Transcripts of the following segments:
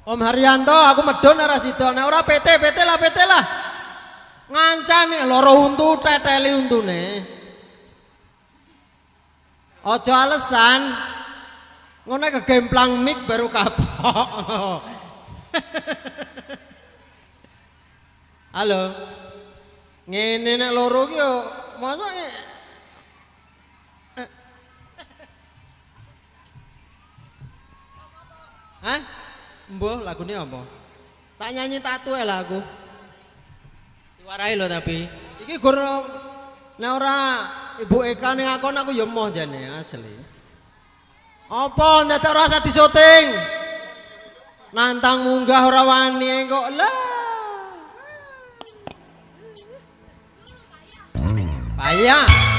Om Haryanto, aku medon ora sida. Nek ora PT lah. Ngancani loro untu teteli untune. Aja alasan. Ngono kegemplang mik baru kapok. Halo. Ngene nek loro ki yo mosok Hah? Mbah lagune apa? Tak nyanyi tatu ya lagu. Diwarai lho tapi. Iki gur nek ora Ibu Eka ning akon aku ya emoh jane asli. Apa ndak ora usah disyuting? Nantang munggah ora wani kok lah. Payah.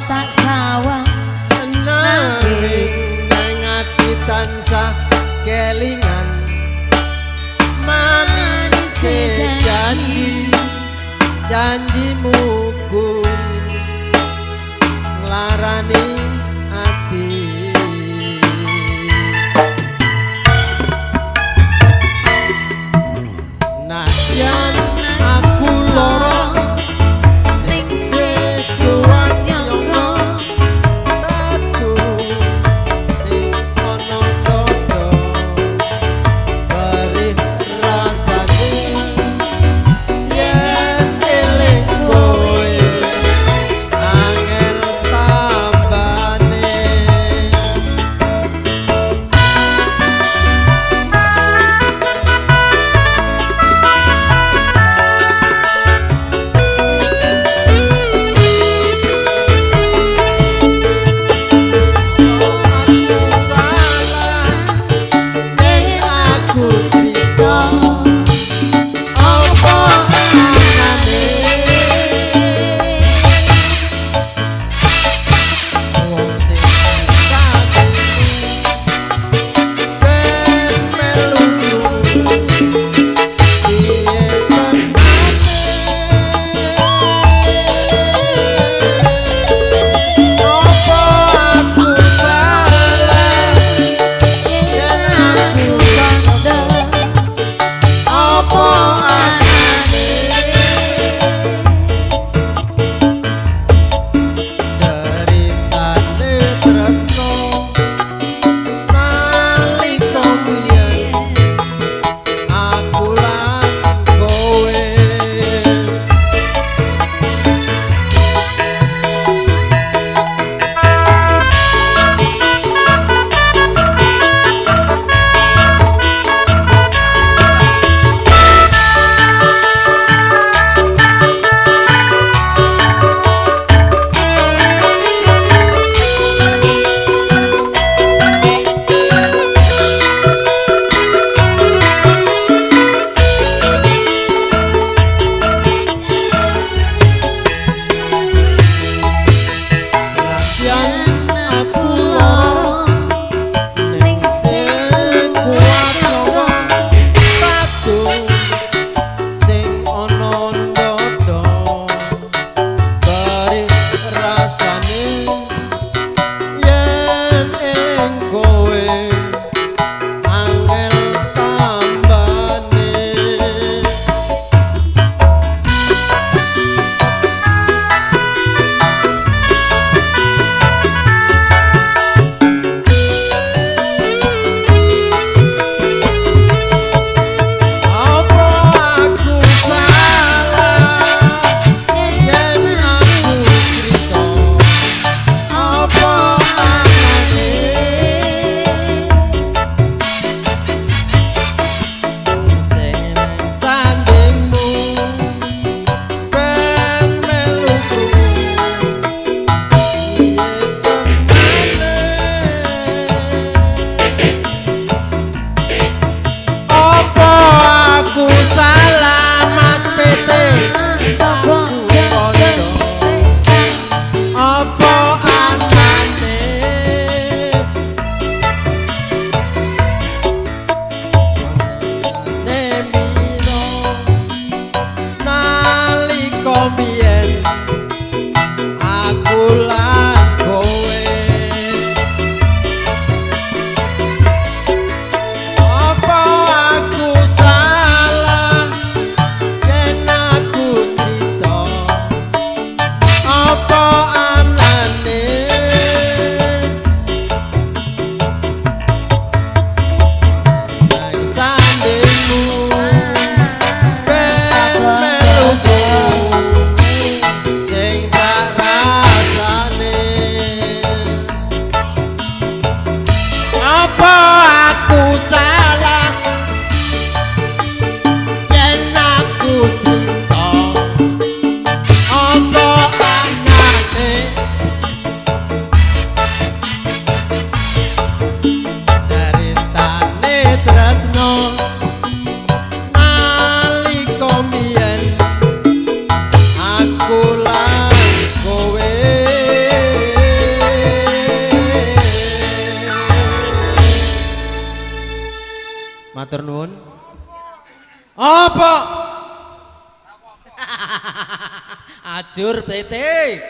Tak sawah nanging nang ati tansah kelingan manis janjimu ku nglarani ati senajan aku loro apa aku salah yen aku cerita apa anane ceritane tresno nalika mbiyen aku lan kowe matur nuwun apa ajur tete